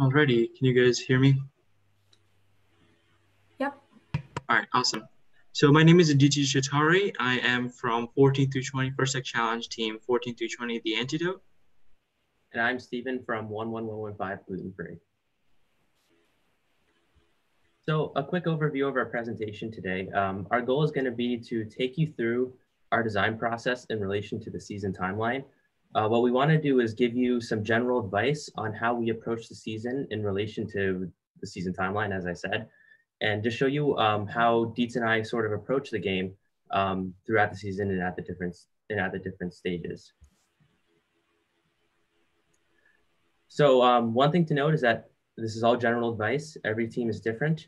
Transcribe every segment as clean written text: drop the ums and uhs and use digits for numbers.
Alrighty, can you guys hear me? Yep. All right, awesome. So my name is Aditi Shatari. I am from 14 through 20 First Tech Challenge Team 14 through 20 The Antidote. And I'm Stephen from 11115 Gluten Free. So a quick overview of our presentation today. Our goal is going to be to take you through our design process in relation to the season timeline. What we want to do is give you some general advice on how we approach the season in relation to the season timeline, as I said, and just show you how Dietz and I sort of approach the game throughout the season and at the different stages. So one thing to note is that this is all general advice. Every team is different.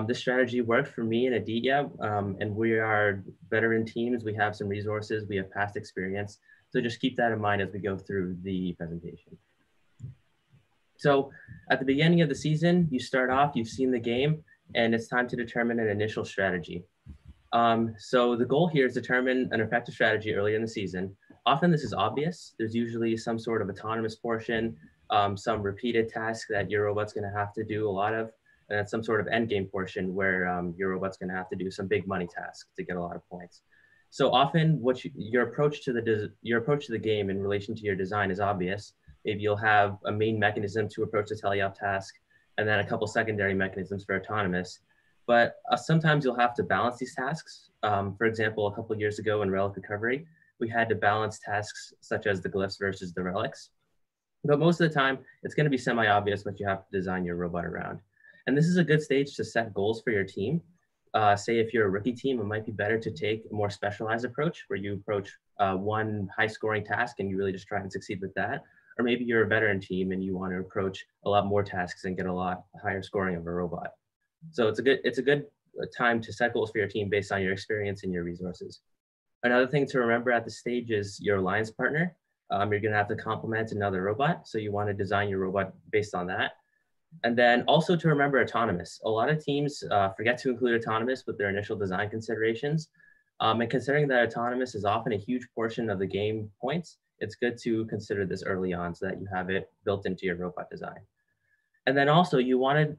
This strategy worked for me and Aditya, and we are veteran teams. We have some resources. We have past experience. So just keep that in mind as we go through the presentation. So at the beginning of the season, you start off, you've seen the game, and it's time to determine an initial strategy. So the goal here is to determine an effective strategy early in the season. Often this is obvious. There's usually some sort of autonomous portion, some repeated task that your robot's gonna have to do a lot of, and then some sort of end game portion where your robot's gonna have to do some big money tasks to get a lot of points. So often your approach to the game in relation to your design is obvious. Maybe you'll have a main mechanism to approach the teleop task, and then a couple secondary mechanisms for autonomous. But sometimes you'll have to balance these tasks. For example, a couple of years ago in relic recovery, we had to balance tasks such as the glyphs versus the relics. But most of the time, it's going to be semi-obvious what you have to design your robot around. And this is a good stage to set goals for your team. Say if you're a rookie team, it might be better to take a more specialized approach where you approach one high scoring task and you really just try and succeed with that. Or maybe you're a veteran team and you want to approach a lot more tasks and get a lot higher scoring of a robot. So it's a good time to set goals for your team based on your experience and your resources. Another thing to remember at this stage is your alliance partner. You're gonna have to complement another robot. So you wanna design your robot based on that. And then also to remember autonomous. A lot of teams forget to include autonomous with their initial design considerations. And considering that autonomous is often a huge portion of the game points, it's good to consider this early on so that you have it built into your robot design. And then also you wanna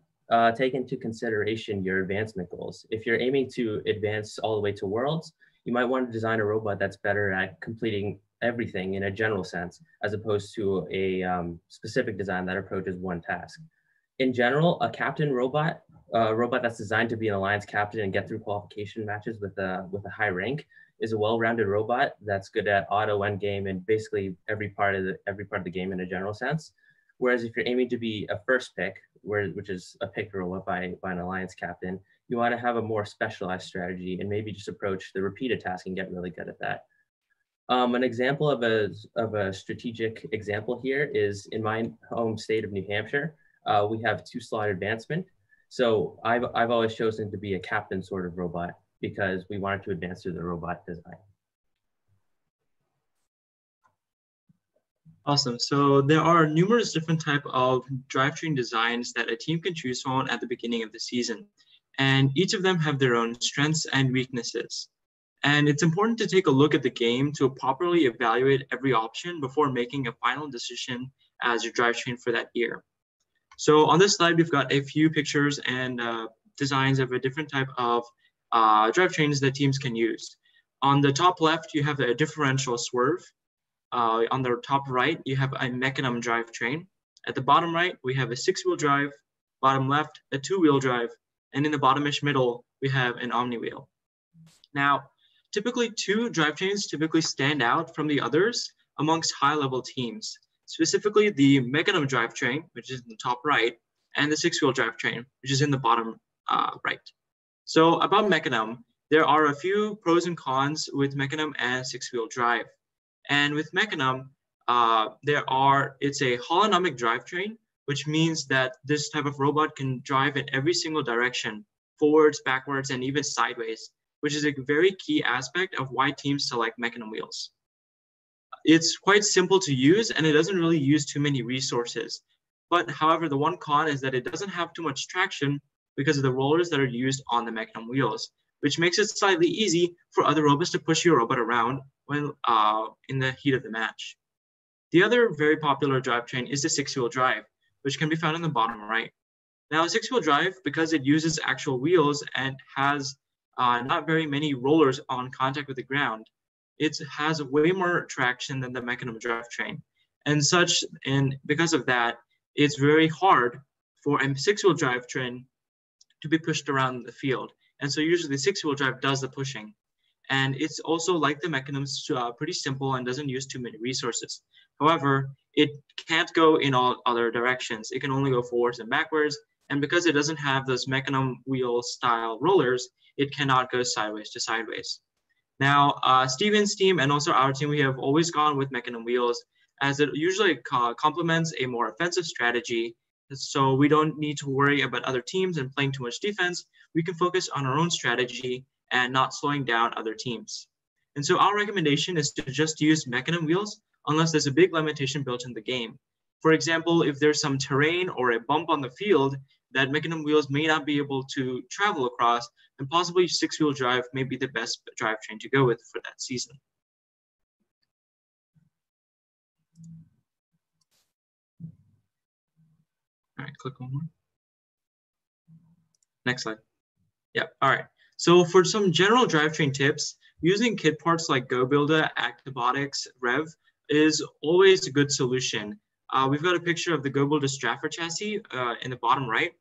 take into consideration your advancement goals. If you're aiming to advance all the way to worlds, you might want to design a robot that's better at completing everything in a general sense, as opposed to a specific design that approaches one task. In general, a captain robot, a robot that's designed to be an alliance captain and get through qualification matches with a high rank, is a well-rounded robot that's good at auto endgame and basically every part of the game in a general sense. Whereas if you're aiming to be a first pick, which is a picked robot by an alliance captain, you want to have a more specialized strategy and maybe just approach the repeated task and get really good at that. An example of a strategic example here is in my home state of New Hampshire. We have 2-slot advancement. So I've always chosen to be a captain sort of robot because we wanted to advance through the robot design. Awesome. So there are numerous different types of drivetrain designs that a team can choose from at the beginning of the season. And each of them have their own strengths and weaknesses. And it's important to take a look at the game to properly evaluate every option before making a final decision as your drivetrain for that year. So on this slide, we've got a few pictures and designs of a different type of drivetrains that teams can use. On the top left, you have a differential swerve. On the top right, you have a mecanum drivetrain. At the bottom right, we have a 6-wheel drive. Bottom left, a 2-wheel drive. And in the bottomish middle, we have an omni-wheel. Now, typically 2 drivetrains typically stand out from the others amongst high-level teams, specifically the mecanum drivetrain, which is in the top right, and the 6-wheel drivetrain, which is in the bottom right. So about mecanum, there are a few pros and cons with mecanum and 6-wheel drive. And with mecanum, it's a holonomic drivetrain, which means that this type of robot can drive in every single direction, forwards, backwards, and even sideways, which is a very key aspect of why teams select mecanum wheels. It's quite simple to use and it doesn't really use too many resources. But however, the one con is that it doesn't have too much traction because of the rollers that are used on the mecanum wheels, which makes it slightly easy for other robots to push your robot around when in the heat of the match. The other very popular drivetrain is the 6-wheel drive, which can be found in the bottom right. Now, a six-wheel drive, because it uses actual wheels and has not very many rollers on contact with the ground, it has way more traction than the mechanism drivetrain. And because of that, it's very hard for a six-wheel drivetrain to be pushed around the field. And so usually the six-wheel drive does the pushing. And it's also, like the mechanisms, pretty simple and doesn't use too many resources. However, it can't go in all other directions. It can only go forwards and backwards. And because it doesn't have those mechanism wheel style rollers, it cannot go sideways to sideways. Now, Steven's team and also our team, we have always gone with mechanism wheels, as it usually complements a more offensive strategy. So we don't need to worry about other teams and playing too much defense. We can focus on our own strategy and not slowing down other teams. And so our recommendation is to just use mechanism wheels unless there's a big limitation built in the game. For example, if there's some terrain or a bump on the field that mechanism wheels may not be able to travel across, then possibly six-wheel drive may be the best drivetrain to go with for that season. All right, click one more. Next slide. Yeah, all right. So for some general drivetrain tips, using kit parts like GoBuilder, Actibotics, Rev is always a good solution. We've got a picture of the GoBuilder Stratford chassis in the bottom right.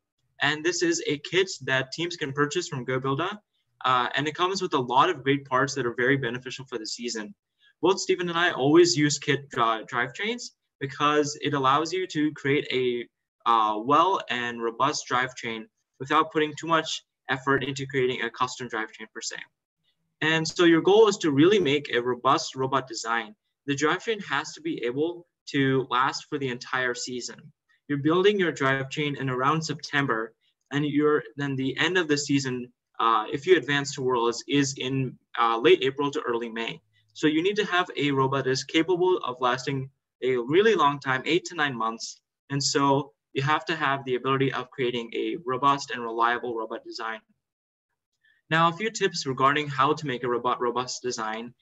And this is a kit that teams can purchase from GoBuilder. And it comes with a lot of great parts that are very beneficial for the season. Both Stephen and I always use kit drivetrains because it allows you to create a well and robust drivetrain without putting too much effort into creating a custom drivetrain per se. And so your goal is to really make a robust robot design. The drivetrain has to be able to last for the entire season. You're building your drivetrain in around September, and then the end of the season, if you advance to Worlds, is in late April to early May. So you need to have a robot that is capable of lasting a really long time, 8 to 9 months. And so you have to have the ability of creating a robust and reliable robot design. Now, a few tips regarding how to make a robust design.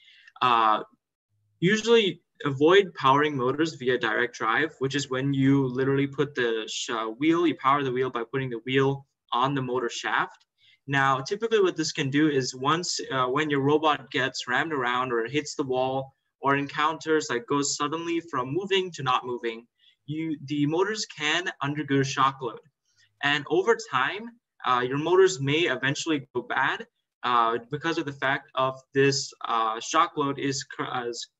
Usually avoid powering motors via direct drive, which is when you literally put the wheel, you power the wheel by putting the wheel on the motor shaft. Now, typically what this can do is once when your robot gets rammed around or hits the wall or encounters like goes suddenly from moving to not moving, the motors can undergo shock load. And over time, your motors may eventually go bad because of the fact of this shock load is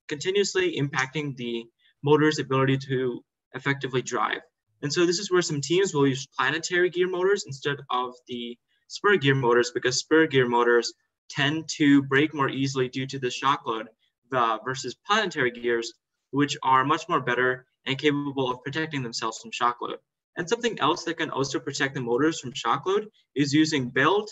continuously impacting the motor's ability to effectively drive. And so this is where some teams will use planetary gear motors instead of the spur gear motors, because spur gear motors tend to break more easily due to the shock load versus planetary gears, which are much more better and capable of protecting themselves from shock load. And something else that can also protect the motors from shock load is using belt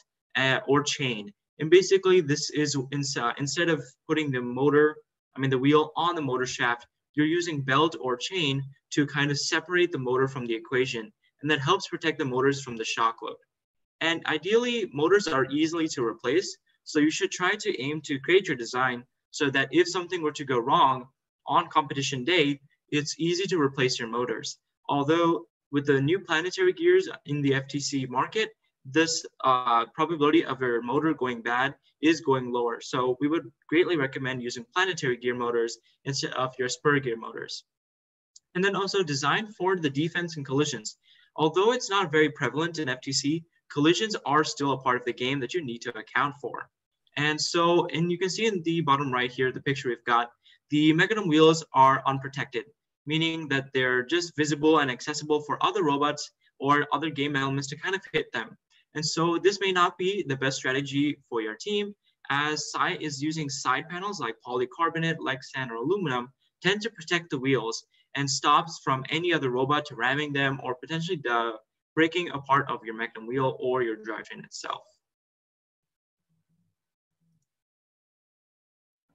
or chain. And basically this is instead of putting the wheel on the motor shaft, you're using belt or chain to kind of separate the motor from the equation. And that helps protect the motors from the shock load. And ideally, motors are easily to replace. So you should try to aim to create your design so that if something were to go wrong on competition day, it's easy to replace your motors. Although with the new planetary gears in the FTC market, this probability of your motor going bad is going lower. So we would greatly recommend using planetary gear motors instead of your spur gear motors. And then also design for the defense and collisions. Although it's not very prevalent in FTC, collisions are still a part of the game that you need to account for. And you can see in the bottom right here, the picture we've got, the mechanism wheels are unprotected, meaning that they're just visible and accessible for other robots or other game elements to kind of hit them. And so this may not be the best strategy for your team, as SI is using side panels like polycarbonate, Lexan, or aluminum tend to protect the wheels and stops from any other robot to ramming them or potentially breaking a part of your mechanism wheel or your drivetrain itself.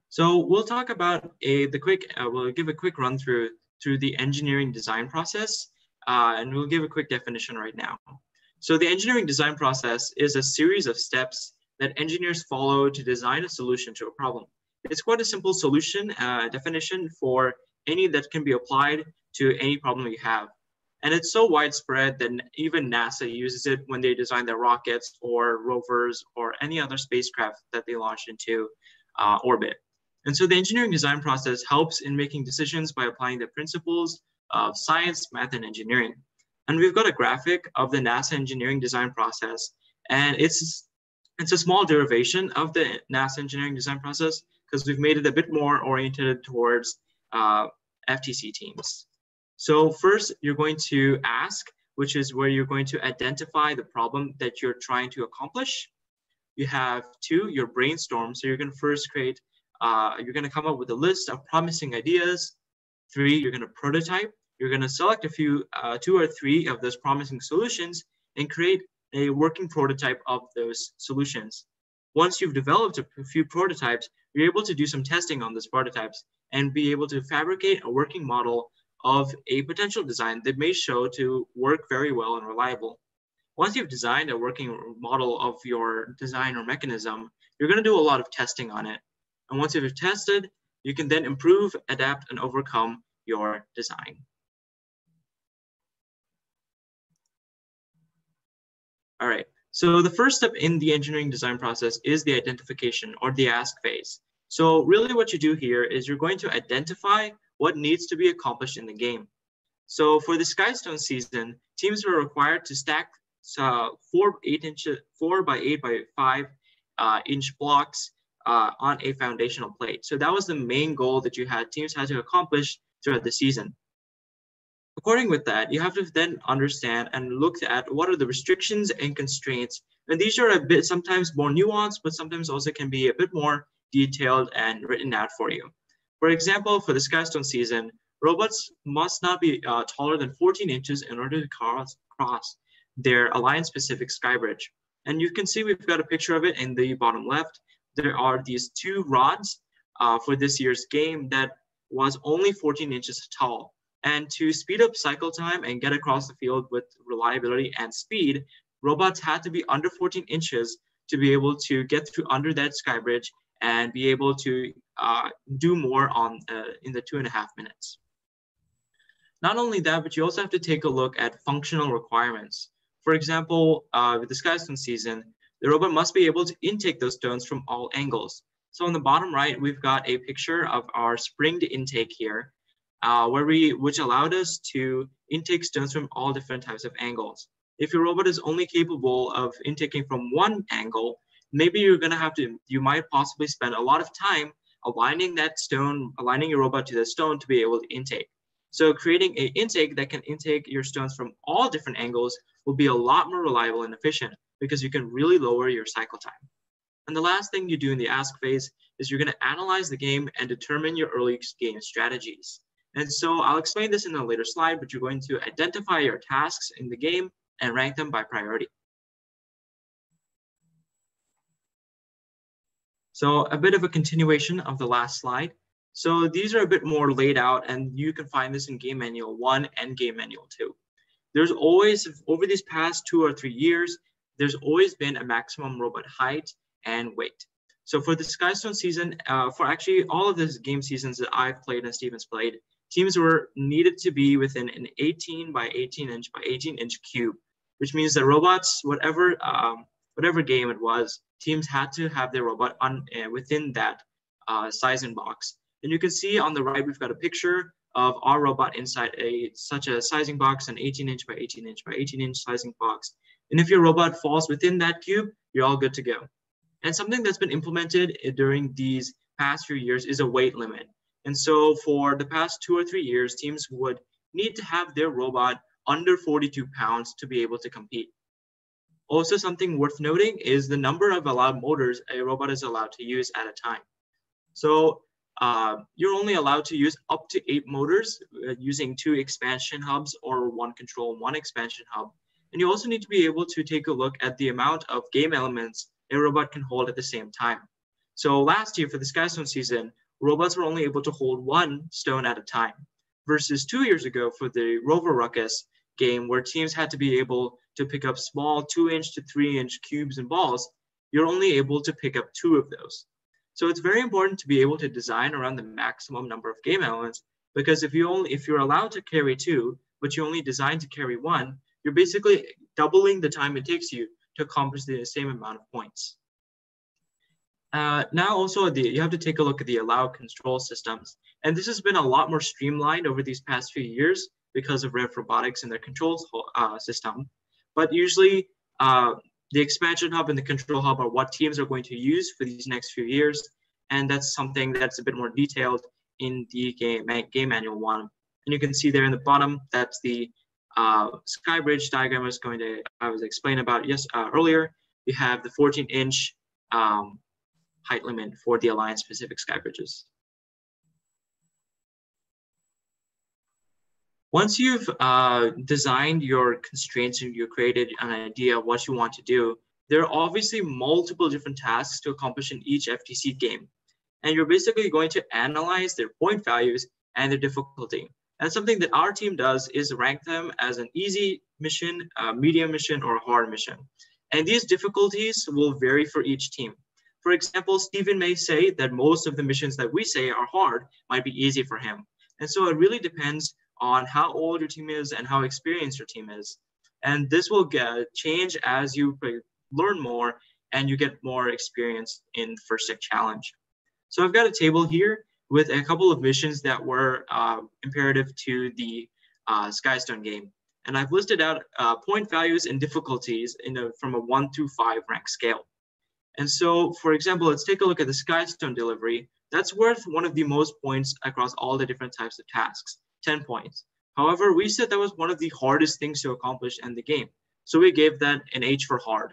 So we'll talk about we'll give a quick run through the engineering design process, and we'll give a quick definition right now. So the engineering design process is a series of steps that engineers follow to design a solution to a problem. It's quite a simple solution definition for any that can be applied to any problem you have. And it's so widespread that even NASA uses it when they design their rockets or rovers or any other spacecraft that they launch into orbit. And so the engineering design process helps in making decisions by applying the principles of science, math, and engineering. And we've got a graphic of the NASA engineering design process. And it's a small derivation of the NASA engineering design process because we've made it a bit more oriented towards FTC teams. So first, you're going to ask, which is where you're going to identify the problem that you're trying to accomplish. You have 2, your brainstorm. So you're going to first create, you're going to come up with a list of promising ideas. 3, you're going to prototype. You're going to select a few, 2 or 3 of those promising solutions and create a working prototype of those solutions. Once you've developed a few prototypes, you're able to do some testing on those prototypes and be able to fabricate a working model of a potential design that may show to work very well and reliable. Once you've designed a working model of your design or mechanism, you're going to do a lot of testing on it. And once you've tested, you can then improve, adapt, and overcome your design. All right, so the first step in the engineering design process is the identification or the ask phase. So really what you do here is you're going to identify what needs to be accomplished in the game. So for the Skystone season, teams were required to stack 4 by 8 by 5 inch blocks on a foundational plate. So that was the main goal that teams had to accomplish throughout the season. According with that, you have to then understand and look at what are the restrictions and constraints. And these are a bit sometimes more nuanced, but sometimes also can be a bit more detailed and written out for you. For example, for the Skystone season, robots must not be taller than 14 inches in order to cross their Alliance-specific sky bridge. And you can see we've got a picture of it in the bottom left. There are these 2 rods for this year's game that was only 14 inches tall. And to speed up cycle time and get across the field with reliability and speed, robots had to be under 14 inches to be able to get through under that sky bridge and be able to do more in the 2.5 minutes. Not only that, but you also have to take a look at functional requirements. For example, with the Skystone season, the robot must be able to intake those stones from all angles. So on the bottom right, we've got a picture of our springed intake here, which allowed us to intake stones from all different types of angles. If your robot is only capable of intaking from one angle, maybe you might possibly spend a lot of time aligning your robot to the stone to be able to intake. So creating an intake that can intake your stones from all different angles will be a lot more reliable and efficient because you can really lower your cycle time. And the last thing you do in the ask phase is you're going to analyze the game and determine your early game strategies. And so I'll explain this in a later slide, but you're going to identify your tasks in the game and rank them by priority. So a bit of a continuation of the last slide. So these are a bit more laid out, and you can find this in Game Manual 1 and Game Manual 2. There's always, over these past 2 or 3 years, there's always been a maximum robot height and weight. So for the Skystone season, for actually all of the game seasons that I've played and Steven's played, teams were needed to be within an 18 by 18 inch by 18 inch cube, which means that robots, whatever game it was, teams had to have their robot within that sizing box. And you can see on the right, we've got a picture of our robot inside such a sizing box, an 18 inch by 18 inch by 18 inch sizing box. And if your robot falls within that cube, you're all good to go. And something that's been implemented during these past few years is a weight limit. And so for the past 2 or 3 years, teams would need to have their robot under 42 pounds to be able to compete. Also, something worth noting is the number of allowed motors a robot is allowed to use at a time. So you're only allowed to use up to 8 motors using 2 expansion hubs or 1 control and 1 expansion hub. And you also need to be able to take a look at the amount of game elements a robot can hold at the same time. So last year for the Skystone season, robots were only able to hold 1 stone at a time, versus 2 years ago for the Rover Ruckus game, where teams had to be able to pick up small 2-inch to 3-inch cubes and balls. You're only able to pick up 2 of those. So it's very important to be able to design around the maximum number of game elements, because if you're allowed to carry 2, but you only design to carry one, you're basically doubling the time it takes you to accomplish the same amount of points. Now also you have to take a look at the allowed control systems. And this has been a lot more streamlined over these past few years because of Rev Robotics and their control system. But usually the expansion hub and the control hub are what teams are going to use for these next few years. And that's something that's a bit more detailed in the game manual one. And you can see there in the bottom, that's the Skybridge diagram I was explaining about earlier. You have the 14-inch height limit for the Alliance Pacific Skybridges. Once you've designed your constraints and you created an idea of what you want to do, there are obviously multiple different tasks to accomplish in each FTC game. And you're basically going to analyze their point values and their difficulty. And something that our team does is rank them as an easy mission, a medium mission, or a hard mission. And these difficulties will vary for each team. For example, Stephen may say that most of the missions that we say are hard might be easy for him. And so it really depends on how old your team is and how experienced your team is. And this will change as you learn more and you get more experience in the first stick challenge. So I've got a table here with a couple of missions that were imperative to the Skystone game. And I've listed out point values and difficulties from a 1 to 5 rank scale. And so, for example, let's take a look at the Skystone delivery. That's worth one of the most points across all the different types of tasks, 10 points. However, we said that was one of the hardest things to accomplish in the game. So we gave that an H for hard.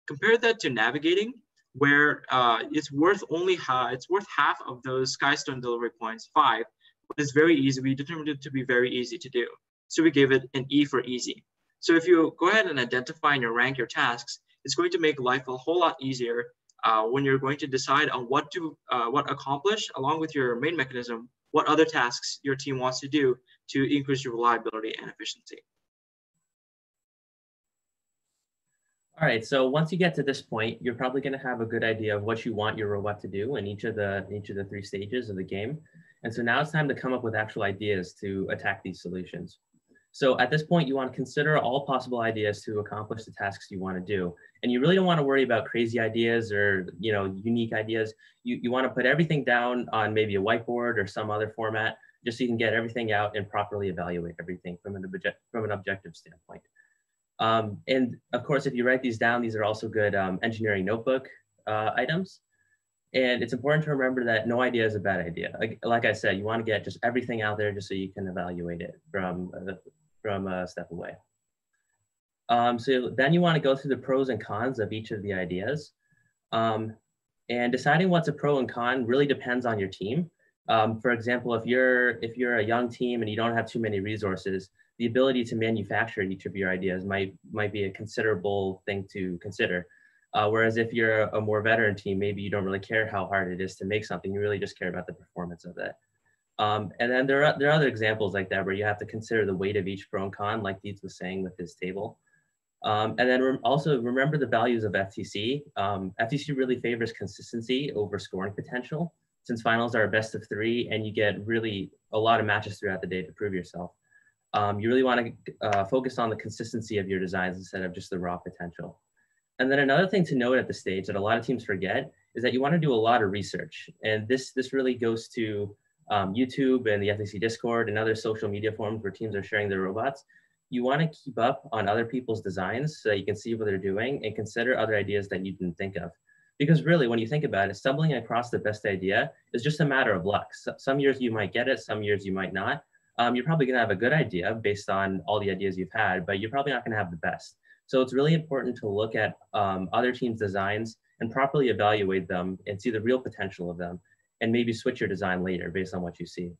Compare that to navigating, where it's worth half of those Skystone delivery points, 5, but it's very easy. We determined it to be very easy to do. So we gave it an E for easy. So if you go ahead and identify and rank your tasks, it's going to make life a whole lot easier when you're going to decide on what accomplish along with your main mechanism, what other tasks your team wants to do to increase your reliability and efficiency. All right, so once you get to this point, you're probably going to have a good idea of what you want your robot to do in each of the 3 stages of the game. And so now it's time to come up with actual ideas to attack these solutions. So at this point, you want to consider all possible ideas to accomplish the tasks you want to do. And you really don't want to worry about crazy ideas or unique ideas. You want to put everything down on maybe a whiteboard or some other format, just so you can get everything out and properly evaluate everything from an objective standpoint. And of course, if you write these down, these are also good engineering notebook items. And it's important to remember that no idea is a bad idea. Like I said, you want to get just everything out there just so you can evaluate it from a step away. So then you want to go through the pros and cons of each of the ideas. And deciding what's a pro and con really depends on your team. For example, if you're a young team and you don't have too many resources, the ability to manufacture each of your ideas might be a considerable thing to consider. Whereas if you're a more veteran team, maybe you don't really care how hard it is to make something. You really just care about the performance of it. And then there are other examples like that where you have to consider the weight of each pro and con, like Dietz was saying with his table. And then also remember the values of FTC. FTC really favors consistency over scoring potential, since finals are a best of 3 and you get really a lot of matches throughout the day to prove yourself. You really want to focus on the consistency of your designs instead of just the raw potential. And then another thing to note at the stage that a lot of teams forget is that you want to do a lot of research. And this really goes to YouTube and the FTC Discord and other social media forums where teams are sharing their robots. You want to keep up on other people's designs so that you can see what they're doing and consider other ideas that you didn't think of. Because really, when you think about it, stumbling across the best idea is just a matter of luck. Some years you might get it, some years you might not. You're probably going to have a good idea based on all the ideas you've had, but you're probably not going to have the best. So it's really important to look at other teams' designs and properly evaluate them and see the real potential of them, and maybe switch your design later based on what you see.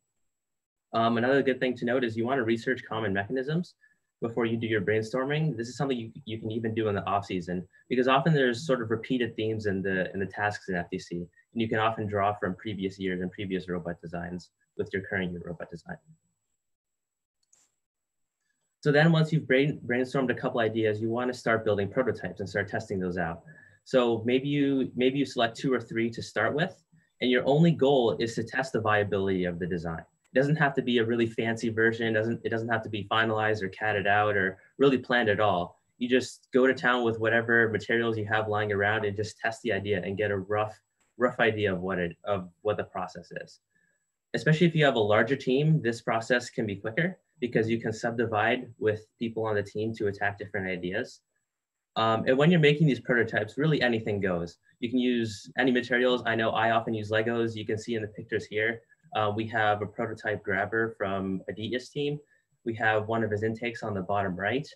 Another good thing to note is you want to research common mechanisms before you do your brainstorming. This is something you can even do in the off season, because often there's sort of repeated themes in the tasks in FTC, and you can often draw from previous years and previous robot designs with your current year robot design. So then once you've brainstormed a couple ideas, you want to start building prototypes and start testing those out. So maybe you select 2 or 3 to start with, and your only goal is to test the viability of the design. doesn't have to be a really fancy version. It doesn't have to be finalized or catted out or really planned at all. You just go to town with whatever materials you have lying around and just test the idea and get a rough idea of what the process is. Especially if you have a larger team, this process can be quicker because you can subdivide with people on the team to attack different ideas. And when you're making these prototypes, really anything goes. You can use any materials. I know I often use Legos. You can see in the pictures here, we have a prototype grabber from Aditya's team. We have one of his intakes on the bottom right.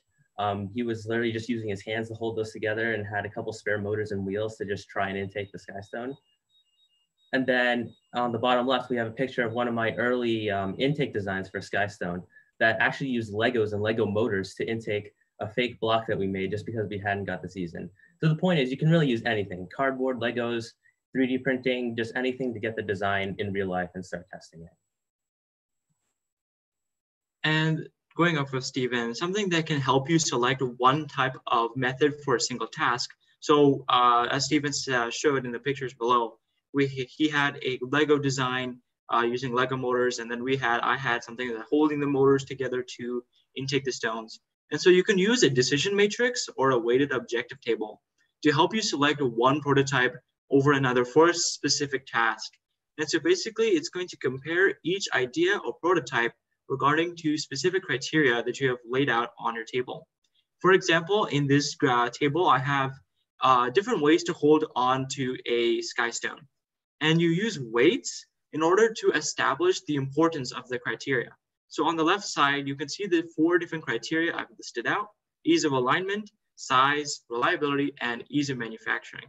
He was literally just using his hands to hold those together and had a couple spare motors and wheels to just try and intake the Skystone. And then on the bottom left, we have a picture of one of my early intake designs for Skystone that actually used Legos and Lego motors to intake a fake block that we made just because we hadn't got the season. So the point is you can really use anything, cardboard, Legos, 3D printing, just anything to get the design in real life and start testing it. And going off of Steven, something that can help you select one type of method for a single task. So as Steven showed in the pictures below, he had a Lego design using Lego motors, and then I had something that holding the motors together to intake the stones. And so you can use a decision matrix or a weighted objective table to help you select one prototype over another for a specific task. And so basically it's going to compare each idea or prototype regarding to specific criteria that you have laid out on your table. For example, in this table, I have different ways to hold on to a Skystone. And you use weights in order to establish the importance of the criteria. So on the left side, you can see the 4 different criteria I've listed out: ease of alignment, size, reliability, and ease of manufacturing.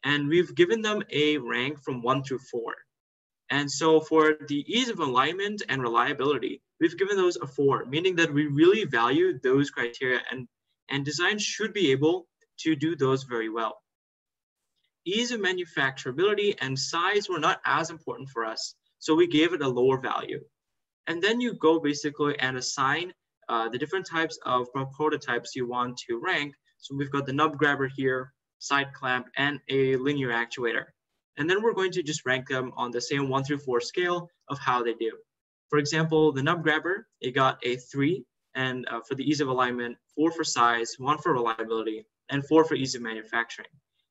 And we've given them a rank from 1 through 4. And so for the ease of alignment and reliability, we've given those a 4, meaning that we really value those criteria, and design should be able to do those very well. Ease of manufacturability and size were not as important for us, so we gave it a lower value. And then you go basically and assign the different types of prototypes you want to rank. So we've got the nub grabber here, side clamp, and a linear actuator. And then we're going to just rank them on the same 1 through 4 scale of how they do. For example, the nub grabber, it got a 3, and for the ease of alignment, 4 for size, 1 for reliability, and 4 for ease of manufacturing.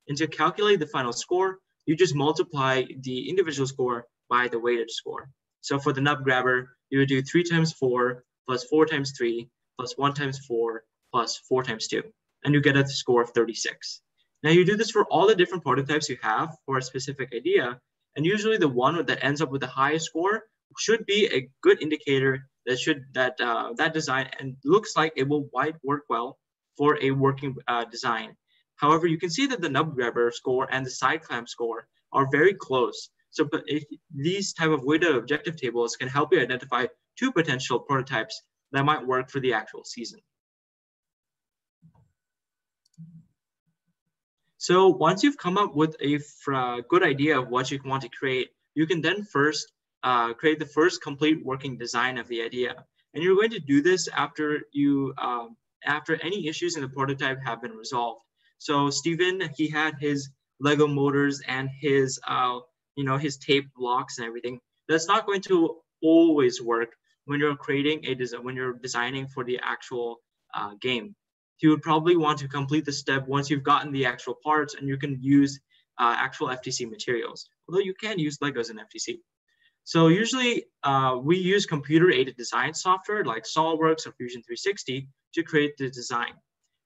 And to calculate the final score, you just multiply the individual score by the weighted score. So for the nub grabber, you would do 3 times 4 plus 4 times 3 plus 1 times 4 plus 4 times 2, and you get a score of 36. Now you do this for all the different prototypes you have for a specific idea, and usually the one that ends up with the highest score should be a good indicator that design and looks like it will work well for a working design. However, you can see that the nub grabber score and the side clamp score are very close. So but these type of weighted objective tables can help you identify 2 potential prototypes that might work for the actual season. So once you've come up with a good idea of what you want to create, you can then first create the first complete working design of the idea. And you're going to do this after any issues in the prototype have been resolved. So Steven, he had his Lego motors and his his tape blocks and everything. That's not going to always work when you're creating when you're designing for the actual game. You would probably want to complete the step once you've gotten the actual parts and you can use actual FTC materials, although you can use Legos in FTC. So usually we use computer-aided design software like SolidWorks or Fusion 360 to create the design.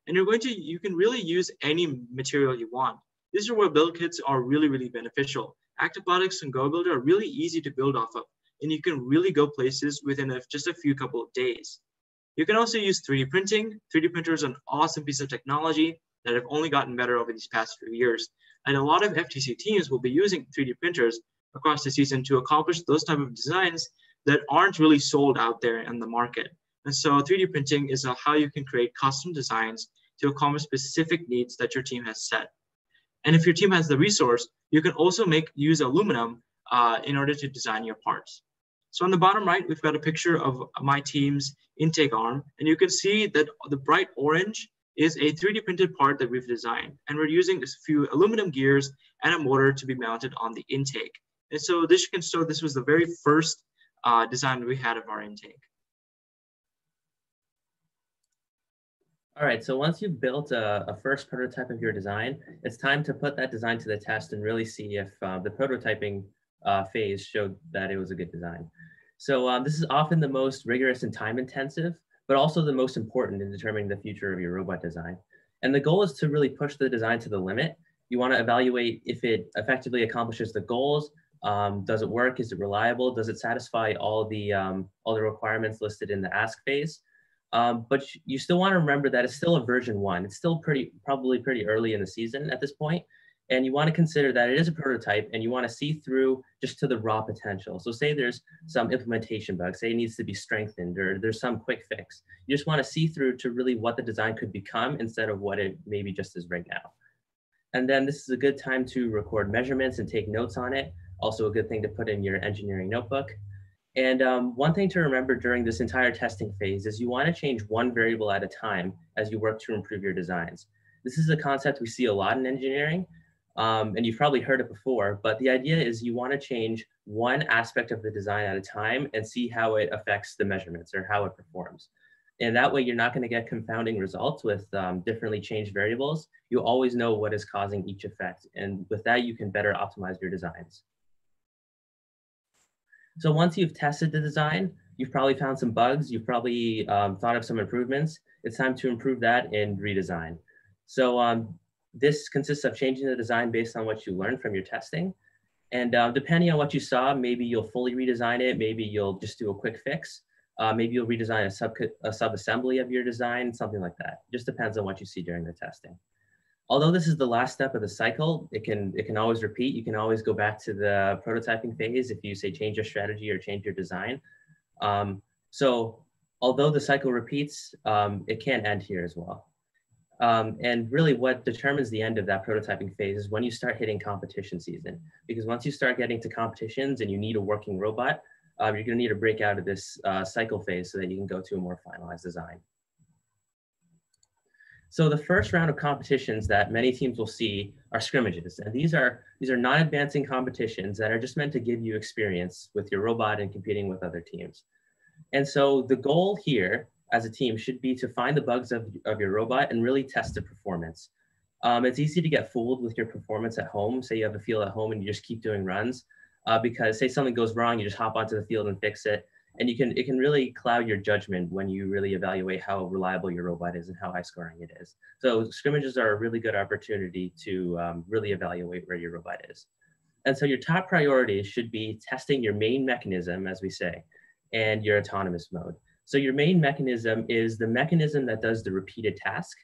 And you can really use any material you want. This is where build kits are really, really beneficial. Actibotics and GoBuilder are really easy to build off of, and you can really go places within just a few couple of days. You can also use 3D printing. 3D printer is an awesome piece of technology that have only gotten better over these past few years. And a lot of FTC teams will be using 3D printers across the season to accomplish those type of designs that aren't really sold out there in the market. And so 3D printing is how you can create custom designs to accomplish specific needs that your team has set. And if your team has the resource, you can also use aluminum in order to design your parts. So on the bottom right, we've got a picture of my team's intake arm, and you can see that the bright orange is a 3D printed part that we've designed. And we're using a few aluminum gears and a motor to be mounted on the intake. And so this was the very first design we had of our intake. All right, so once you've built a first prototype of your design, it's time to put that design to the test and really see if the prototyping phase showed that it was a good design. So this is often the most rigorous and time intensive, but also the most important in determining the future of your robot design. And the goal is to really push the design to the limit. You want to evaluate if it effectively accomplishes the goals. Does it work? Is it reliable? Does it satisfy all the requirements listed in the ask phase? But you still want to remember that it's still a version 1. It's still probably pretty early in the season at this point. And you want to consider that it is a prototype and you want to see through just to the raw potential. So say there's some implementation bug, say it needs to be strengthened, or there's some quick fix. You just want to see through to really what the design could become instead of what it maybe just is right now. And then this is a good time to record measurements and take notes on it. Also a good thing to put in your engineering notebook. And one thing to remember during this entire testing phase is you want to change one variable at a time as you work to improve your designs. This is a concept we see a lot in engineering, and you've probably heard it before, but the idea is you want to change one aspect of the design at a time and see how it affects the measurements or how it performs. And that way you're not going to get confounding results with differently changed variables. You always know what is causing each effect. And with that, you can better optimize your designs. So once you've tested the design, you've probably found some bugs, you've probably thought of some improvements. It's time to improve that and redesign. So this consists of changing the design based on what you learned from your testing. And depending on what you saw, maybe you'll fully redesign it, maybe you'll just do a quick fix. Maybe you'll redesign a sub-assembly of your design, something like that. Just depends on what you see during the testing. Although this is the last step of the cycle, it can always repeat. You can always go back to the prototyping phase if you say change your strategy or change your design. So although the cycle repeats, it can end here as well. And really what determines the end of that prototyping phase is when you start hitting competition season. Because once you start getting to competitions and you need a working robot, you're gonna need to break out of this cycle phase so that you can go to a more finalized design. So the first round of competitions that many teams will see are scrimmages. And these are non-advancing competitions that are just meant to give you experience with your robot and competing with other teams. And so the goal here as a team should be to find the bugs of your robot and really test the performance. It's easy to get fooled with your performance at home. Say you have a field at home and you just keep doing runs because say something goes wrong, you just hop onto the field and fix it. And it can really cloud your judgment when you really evaluate how reliable your robot is and how high scoring it is. So scrimmages are a really good opportunity to really evaluate where your robot is. And so your top priorities should be testing your main mechanism, as we say, and your autonomous mode. So your main mechanism is the mechanism that does the repeated task.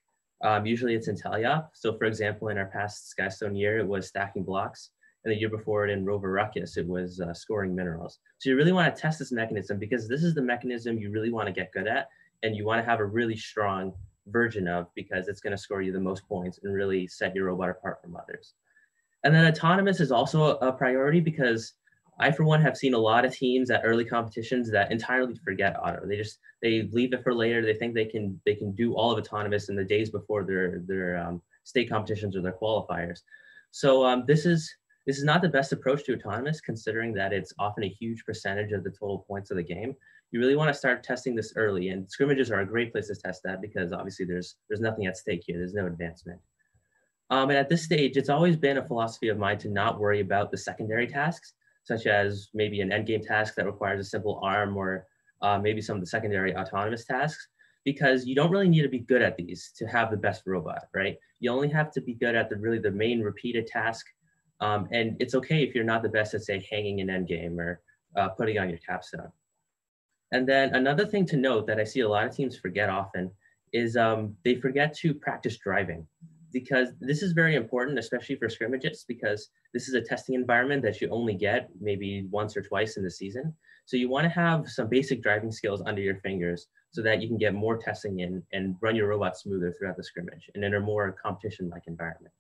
Usually it's in teleop. So for example, in our past Skystone year, it was stacking blocks. And the year before it in Rover Ruckus, it was scoring minerals. So you really want to test this mechanism because this is the mechanism you really want to get good at and you want to have a really strong version of because it's going to score you the most points and really set your robot apart from others. And then autonomous is also a priority because I, for one, have seen a lot of teams at early competitions that entirely forget auto. They leave it for later. They think they can do all of autonomous in the days before their state competitions or their qualifiers. So this is not the best approach to autonomous, considering that it's often a huge percentage of the total points of the game. You really want to start testing this early, and scrimmages are a great place to test that because obviously there's nothing at stake here. There's no advancement. And at this stage, it's always been a philosophy of mine to not worry about the secondary tasks, such as maybe an endgame task that requires a simple arm or maybe some of the secondary autonomous tasks, because you don't really need to be good at these to have the best robot, right? You only have to be good at the main repeated task. And it's okay if you're not the best at, say, hanging an endgame or putting on your capstone. And then another thing to note that I see a lot of teams forget often is they forget to practice driving, because this is very important, especially for scrimmages, because this is a testing environment that you only get maybe once or twice in the season. So you want to have some basic driving skills under your fingers so that you can get more testing in and run your robot smoother throughout the scrimmage and in a more competition-like environment.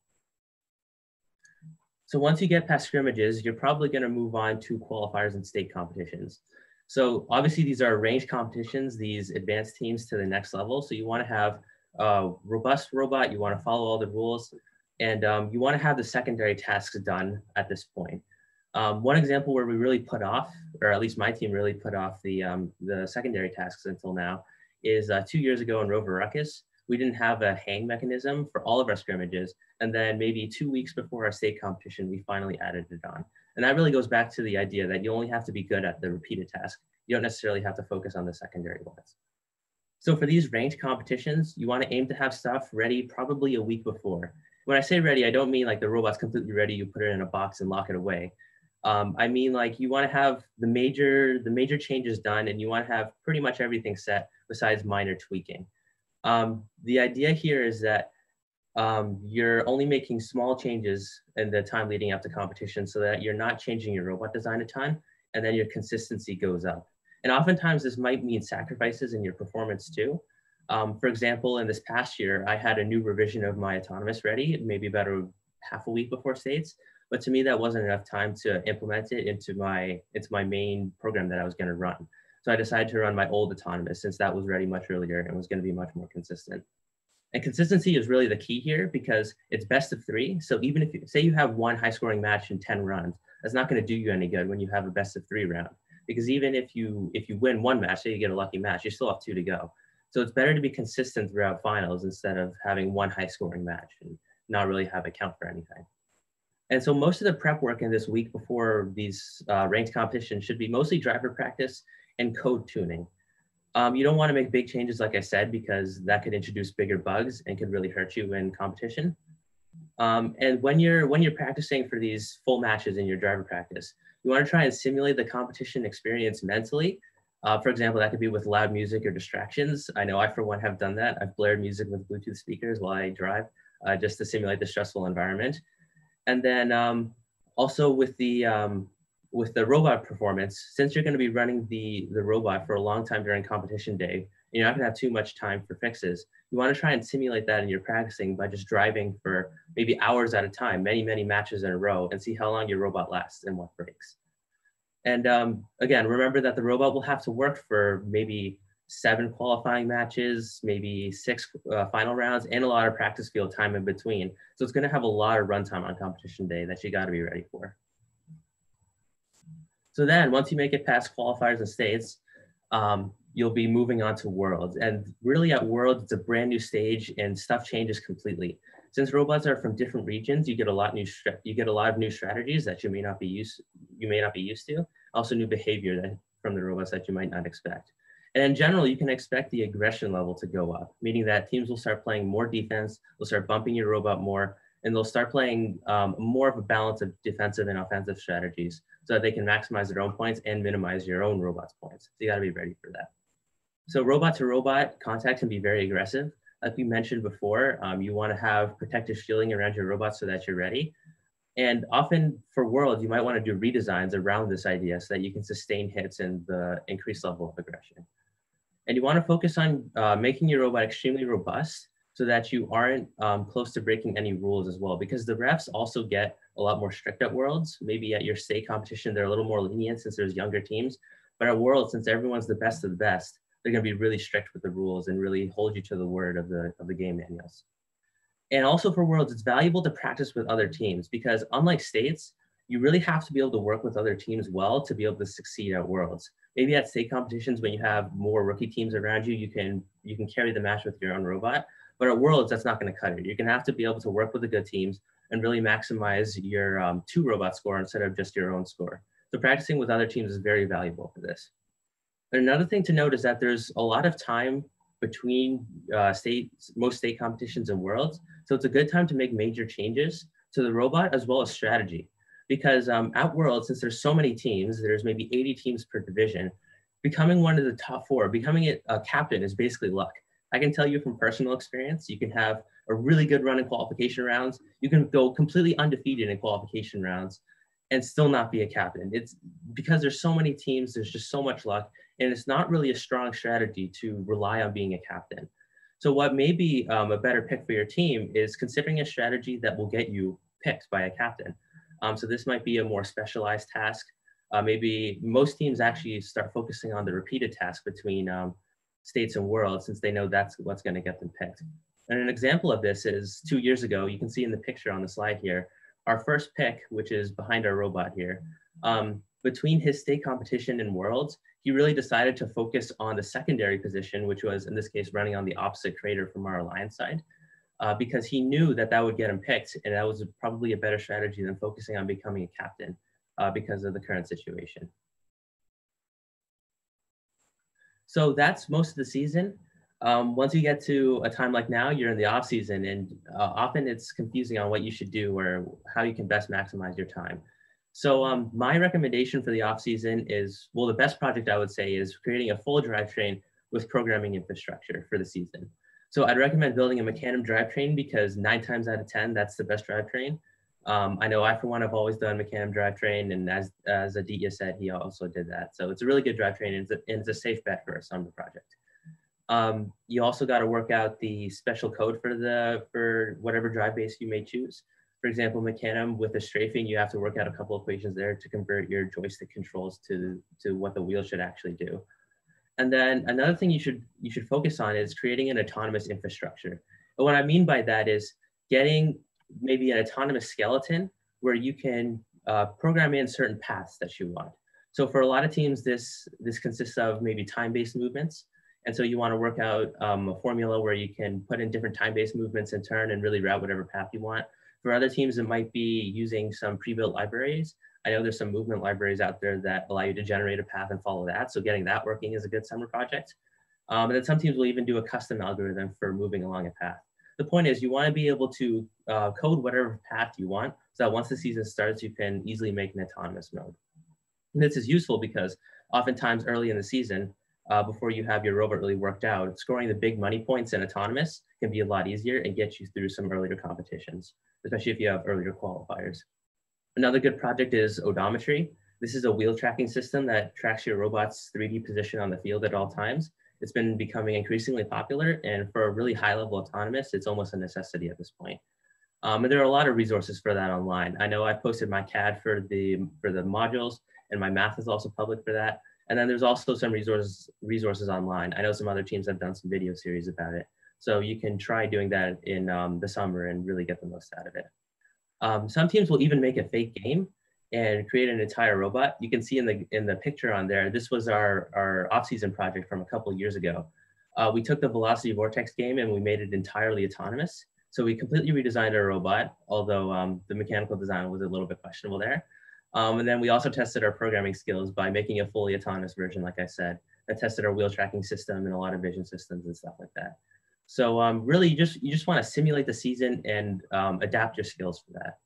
So once you get past scrimmages, you're probably going to move on to qualifiers and state competitions. So obviously these are arranged competitions, these advance teams to the next level. So you want to have a robust robot, you want to follow all the rules, and you want to have the secondary tasks done at this point. One example where we really put off, or at least my team really put off the secondary tasks until now, is 2 years ago in Rover Ruckus. We didn't have a hang mechanism for all of our scrimmages. And then maybe 2 weeks before our state competition, we finally added it on. And that really goes back to the idea that you only have to be good at the repeated task. You don't necessarily have to focus on the secondary ones. So for these ranked competitions, you want to aim to have stuff ready probably a week before. When I say ready, I don't mean like the robot's completely ready, you put it in a box and lock it away. I mean, like you want to have the major changes done, and you want to have pretty much everything set besides minor tweaking. The idea here is that you're only making small changes in the time leading up to competition so that you're not changing your robot design a ton, and then your consistency goes up. And oftentimes this might mean sacrifices in your performance too. For example, in this past year, I had a new revision of my autonomous ready, maybe about half a week before states. But to me, that wasn't enough time to implement it into my main program that I was going to run. So I decided to run my old autonomous since that was ready much earlier and was going to be much more consistent. And consistency is really the key here because it's best of 3. So even if say you have one high scoring match in 10 runs, that's not going to do you any good when you have a best of 3 round. Because even if you win one match, say you get a lucky match, you still have 2 to go. So it's better to be consistent throughout finals instead of having one high scoring match and not really have it count for anything. And so most of the prep work in this week before these ranked competitions should be mostly driver practice and code tuning. You don't want to make big changes, like I said, because that could introduce bigger bugs and could really hurt you in competition. And when you're practicing for these full matches in your driver practice, you want to try and simulate the competition experience mentally. For example, that could be with loud music or distractions. I know I, for one, have done that. I've blared music with Bluetooth speakers while I drive just to simulate the stressful environment. And then also with the robot performance, since you're going to be running the robot for a long time during competition day, you're not going to have too much time for fixes. You want to try and simulate that in your practicing by just driving for maybe hours at a time, many matches in a row, and see how long your robot lasts and what breaks. And again, remember that the robot will have to work for maybe 7 qualifying matches, maybe 6 final rounds, and a lot of practice field time in between. So it's going to have a lot of runtime on competition day that you got to be ready for. So then once you make it past qualifiers and states, you'll be moving on to Worlds. And really at Worlds, it's a brand new stage and stuff changes completely. Since robots are from different regions, you get a lot of new strategies that you may not be used to. Also new behavior from the robots that you might not expect. And in general, you can expect the aggression level to go up, meaning that teams will start playing more defense, they'll start bumping your robot more, and they'll start playing more of a balance of defensive and offensive strategies so that they can maximize their own points and minimize your own robot's points. So you gotta be ready for that. So robot to robot contact can be very aggressive. Like we mentioned before, you wanna have protective shielding around your robot so that you're ready. And often for Worlds, you might wanna do redesigns around this idea so that you can sustain hits and the increased level of aggression. And you wanna focus on making your robot extremely robust so that you aren't close to breaking any rules as well, because the refs also get a lot more strict at Worlds. Maybe at your state competition, they're a little more lenient since there's younger teams, but at Worlds, since everyone's the best of the best, they're gonna be really strict with the rules and really hold you to the word of the game manuals. And also for Worlds, it's valuable to practice with other teams because unlike states, you really have to be able to work with other teams well to be able to succeed at Worlds. Maybe at state competitions, when you have more rookie teams around you, you can carry the match with your own robot. But at Worlds, that's not going to cut it. You're going to have to be able to work with the good teams and really maximize your 2 robot score instead of just your own score. So practicing with other teams is very valuable for this. And another thing to note is that there's a lot of time between most state competitions and Worlds. So it's a good time to make major changes to the robot as well as strategy. Because at Worlds, since there's so many teams, there's maybe 80 teams per division, becoming one of the top 4, becoming a captain is basically luck. I can tell you from personal experience, you can have a really good run in qualification rounds. You can go completely undefeated in qualification rounds and still not be a captain. It's because there's so many teams, there's just so much luck, and it's not really a strong strategy to rely on being a captain. So what may be a better pick for your team is considering a strategy that will get you picked by a captain. So this might be a more specialized task. Maybe most teams actually start focusing on the repeated task between states and Worlds since they know that's what's going to get them picked. And an example of this is 2 years ago, you can see in the picture on the slide here, our first pick, which is behind our robot here, Between his state competition and Worlds, he really decided to focus on the secondary position, which was in this case running on the opposite crater from our alliance side, because he knew that that would get him picked, and that was probably a better strategy than focusing on becoming a captain because of the current situation. So that's most of the season. Once you get to a time like now, you're in the off season, and often it's confusing on what you should do or how you can best maximize your time. So my recommendation for the off season is, well, the best project I would say is creating a full drivetrain with programming infrastructure for the season. So I'd recommend building a Mecanum drivetrain because 9 times out of 10, that's the best drivetrain. I know I, for one, have always done Mecanum drivetrain, and as Aditya said, he also did that. So it's a really good drivetrain, and it's a safe bet for a summer project. You also got to work out the special code for whatever drive base you may choose. For example, Mecanum with the strafing, you have to work out a couple of equations there to convert your joystick controls to what the wheel should actually do. And then another thing you should focus on is creating an autonomous infrastructure. And what I mean by that is getting maybe an autonomous skeleton where you can program in certain paths that you want. So for a lot of teams, this consists of maybe time-based movements. And so you want to work out a formula where you can put in different time-based movements in turn and really route whatever path you want. For other teams, it might be using some pre-built libraries. I know there's some movement libraries out there that allow you to generate a path and follow that. So getting that working is a good summer project. And then some teams will even do a custom algorithm for moving along a path. The point is you want to be able to code whatever path you want so that once the season starts, you can easily make an autonomous mode. And this is useful because oftentimes early in the season, before you have your robot really worked out, scoring the big money points in autonomous can be a lot easier and get you through some earlier competitions, especially if you have earlier qualifiers. Another good project is odometry. This is a wheel tracking system that tracks your robot's 3D position on the field at all times. It's been becoming increasingly popular, and for a really high level autonomous, it's almost a necessity at this point. And there are a lot of resources for that online. I know I posted my CAD for the modules, and my math is also public for that. And then there's also some resources online. I know some other teams have done some video series about it. So you can try doing that in the summer and really get the most out of it. Some teams will even make a fake game and create an entire robot. You can see in the picture on there, this was our off-season project from a couple of years ago. We took the Velocity Vortex game and we made it entirely autonomous. So we completely redesigned our robot, although the mechanical design was a little bit questionable there. And then we also tested our programming skills by making a fully autonomous version, like I said, that tested our wheel tracking system and a lot of vision systems and stuff like that. So really, you just want to simulate the season and adapt your skills for that.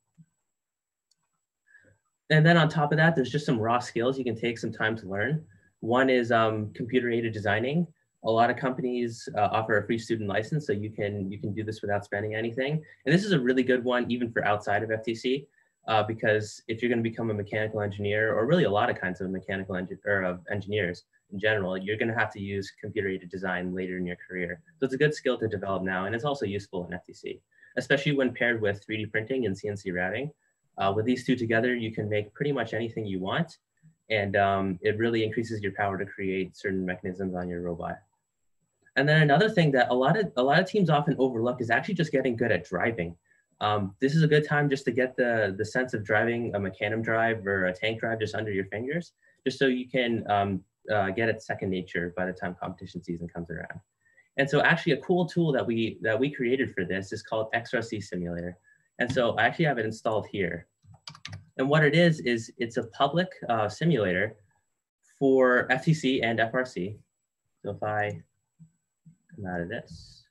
And then on top of that, there's just some raw skills you can take some time to learn. One is computer-aided designing. A lot of companies offer a free student license, so you can do this without spending anything. And this is a really good one, even for outside of FTC. Because if you're going to become a mechanical engineer, or really a lot of kinds of mechanical engineers in general, you're going to have to use computer-aided design later in your career. So it's a good skill to develop now, and it's also useful in FTC, especially when paired with 3D printing and CNC routing. With these two together, you can make pretty much anything you want, and it really increases your power to create certain mechanisms on your robot. And then another thing that a lot of teams often overlook is actually just getting good at driving. This is a good time just to get the sense of driving a Mecanum drive or a tank drive just under your fingers, just so you can get it second nature by the time competition season comes around. And so actually a cool tool that we created for this is called XRC Simulator. And so I actually have it installed here. And what it is it's a public simulator for FTC and FRC. So if I come out of this.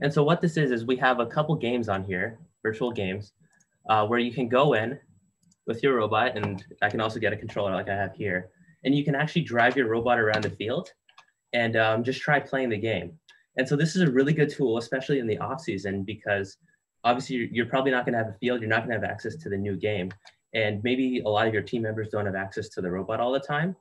And so what this is we have a couple games on here, virtual games, where you can go in with your robot, and I can also get a controller like I have here, and you can actually drive your robot around the field and just try playing the game. And so this is a really good tool, especially in the off season, because obviously you're probably not going to have a field, you're not going to have access to the new game, and maybe a lot of your team members don't have access to the robot all the time.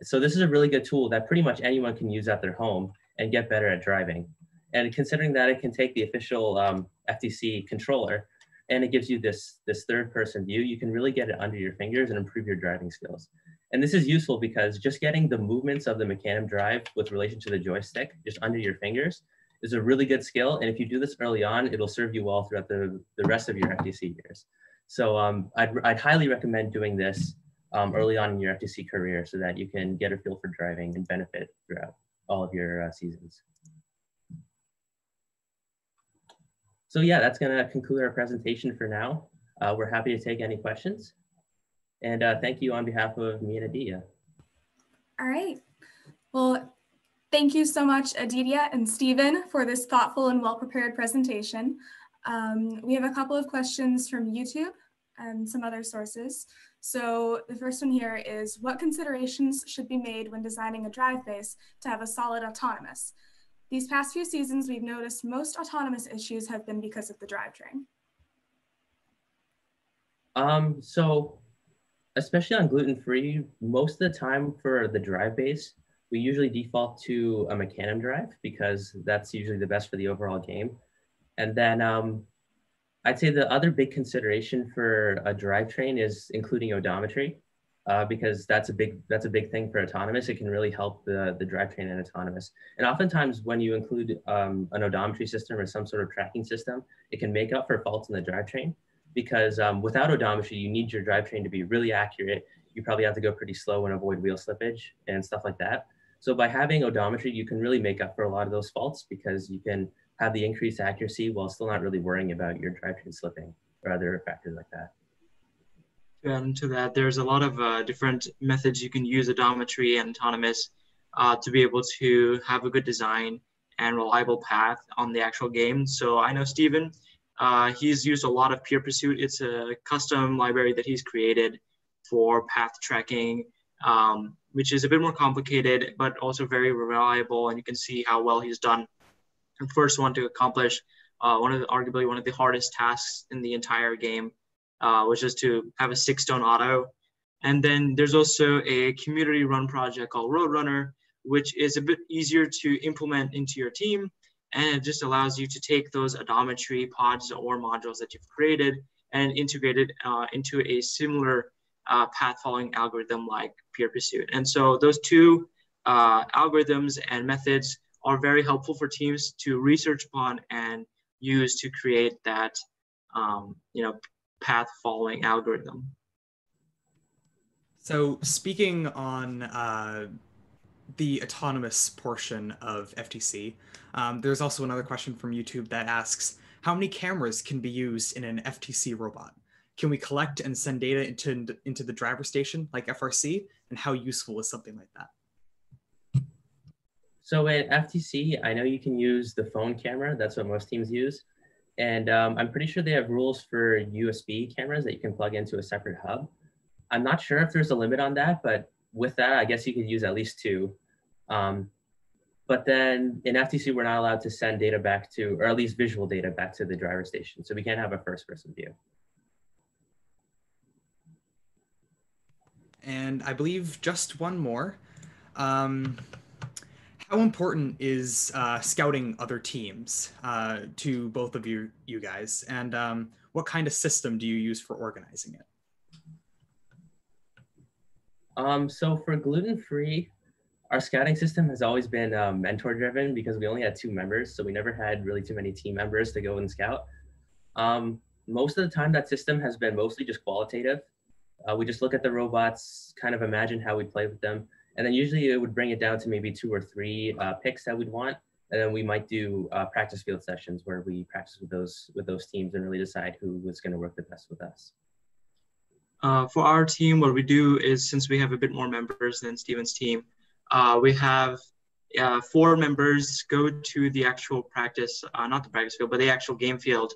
So this is a really good tool that pretty much anyone can use at their home and get better at driving. And considering that it can take the official FTC controller and it gives you this third person view, you can really get it under your fingers and improve your driving skills. And this is useful because just getting the movements of the Mecanum drive with relation to the joystick just under your fingers is a really good skill. And if you do this early on, it'll serve you well throughout the rest of your FTC years. So I'd highly recommend doing this early on in your FTC career so that you can get a feel for driving and benefit throughout all of your seasons. So yeah, that's gonna conclude our presentation for now. We're happy to take any questions. And thank you on behalf of me and Aditya. All right. Well, thank you so much, Aditya and Stephen, for this thoughtful and well-prepared presentation. We have a couple of questions from YouTube and some other sources. So the first one here is, what considerations should be made when designing a drive base to have a solid autonomous? These past few seasons, we've noticed most autonomous issues have been because of the drivetrain. So especially on gluten-free, most of the time for the drive base, we usually default to a Mecanum drive because that's usually the best for the overall game. And then I'd say the other big consideration for a drivetrain is including odometry, because that's a big thing for autonomous. It can really help the drivetrain and autonomous. And oftentimes when you include an odometry system or some sort of tracking system, it can make up for faults in the drivetrain, because without odometry, you need your drivetrain to be really accurate. You probably have to go pretty slow and avoid wheel slippage and stuff like that. So by having odometry, you can really make up for a lot of those faults because you can have the increased accuracy while still not really worrying about your drivetrain slipping or other factors like that. And to that, there's a lot of different methods you can use odometry and autonomous to be able to have a good design and reliable path on the actual game. So I know Stephen, he's used a lot of Peer Pursuit. It's a custom library that he's created for path tracking, which is a bit more complicated, but also very reliable. And you can see how well he's done. The first one to accomplish arguably one of the hardest tasks in the entire game, which is to have a 6-stone auto. And then there's also a community run project called Roadrunner, which is a bit easier to implement into your team. And it just allows you to take those odometry pods or modules that you've created and integrate it into a similar path following algorithm like Peer Pursuit. And so those two algorithms and methods are very helpful for teams to research upon and use to create that path following algorithm. So speaking on the autonomous portion of FTC, there's also another question from YouTube that asks, how many cameras can be used in an FTC robot? Can we collect and send data into the driver station like FRC? And how useful is something like that? So at FTC, I know you can use the phone camera. That's what most teams use. And I'm pretty sure they have rules for USB cameras that you can plug into a separate hub. I'm not sure if there's a limit on that, but with that, I guess you could use at least 2. But then in FTC, we're not allowed to send data back to, or at least visual data back to the driver station. So we can't have a first-person view. And I believe just one more. How important is scouting other teams to both of you guys? And what kind of system do you use for organizing it? So for gluten-free, our scouting system has always been mentor-driven because we only had 2 members. So we never had really too many team members to go and scout. Most of the time, that system has been mostly just qualitative. We just look at the robots, kind of imagine how we play with them. And then usually it would bring it down to maybe 2 or 3 picks that we'd want. And then we might do practice field sessions where we practice with those teams and really decide who was going to work the best with us. For our team, what we do is, since we have a bit more members than Steven's team, we have 4 members go to the actual practice, not the practice field, but the actual game field.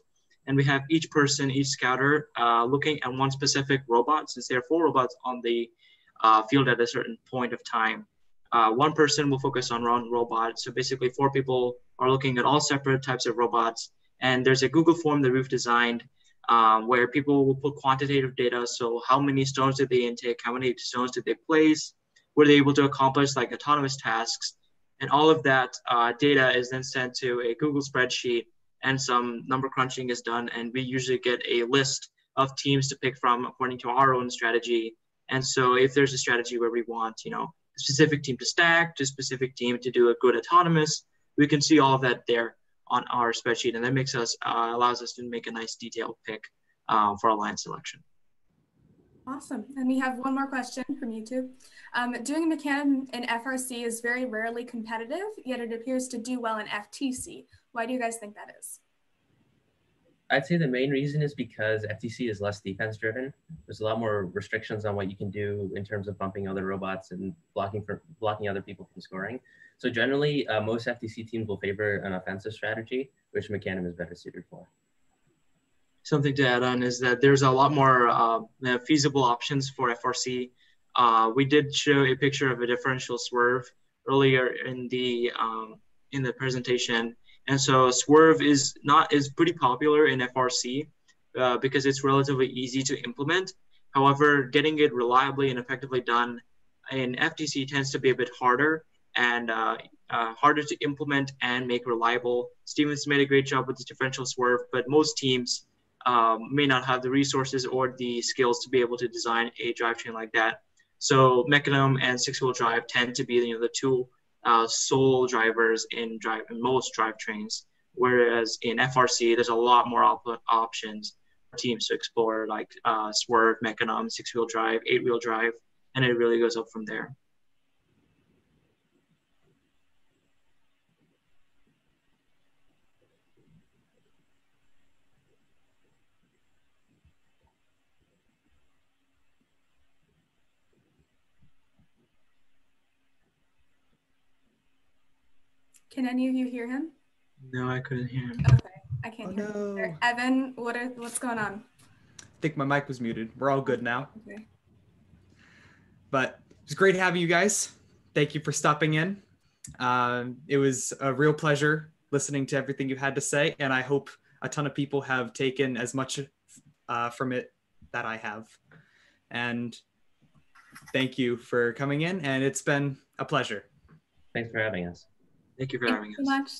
And we have each person, each scouter, looking at one specific robot, since there are 4 robots on the field at a certain point of time. One person will focus on one robot. So basically 4 people are looking at all separate types of robots. And there's a Google form that we've designed where people will put quantitative data. So how many stones did they intake? How many stones did they place? Were they able to accomplish like autonomous tasks? And all of that data is then sent to a Google spreadsheet, and some number crunching is done. And we usually get a list of teams to pick from according to our own strategy. And so if there's a strategy where we want, a specific team to stack, to a specific team to do a good autonomous, we can see all of that there on our spreadsheet, and that makes us allows us to make a nice detailed pick for our line selection. Awesome. And we have one more question from YouTube. Doing Mecanum in FRC is very rarely competitive, yet it appears to do well in FTC. Why do you guys think that is? I'd say the main reason is because FTC is less defense driven. There's a lot more restrictions on what you can do in terms of bumping other robots and blocking other people from scoring. So generally, most FTC teams will favor an offensive strategy, which Mecanum is better suited for. Something to add on is that there's a lot more feasible options for FRC. We did show a picture of a differential swerve earlier in the presentation. And so swerve is pretty popular in FRC because it's relatively easy to implement. However, getting it reliably and effectively done in FTC tends to be a bit harder and harder to implement and make reliable. Steven's made a great job with the differential swerve, but most teams may not have the resources or the skills to be able to design a drivetrain like that. So Mecanum and six-wheel drive tend to be the two sole drivers in most drivetrains, whereas in FRC there's a lot more options for teams to explore, like swerve, Mecanum, six-wheel drive, eight-wheel drive, and it really goes up from there. Can any of you hear him? No, I couldn't hear him. Okay, I can't hear no. him. Evan, what's going on? I think my mic was muted. We're all good now. Okay. But it was great having you guys. Thank you for stopping in. It was a real pleasure listening to everything you had to say, and I hope a ton of people have taken as much from it that I have. And thank you for coming in, and it's been a pleasure. Thanks for having us. Thank you for having us. Thank you so much.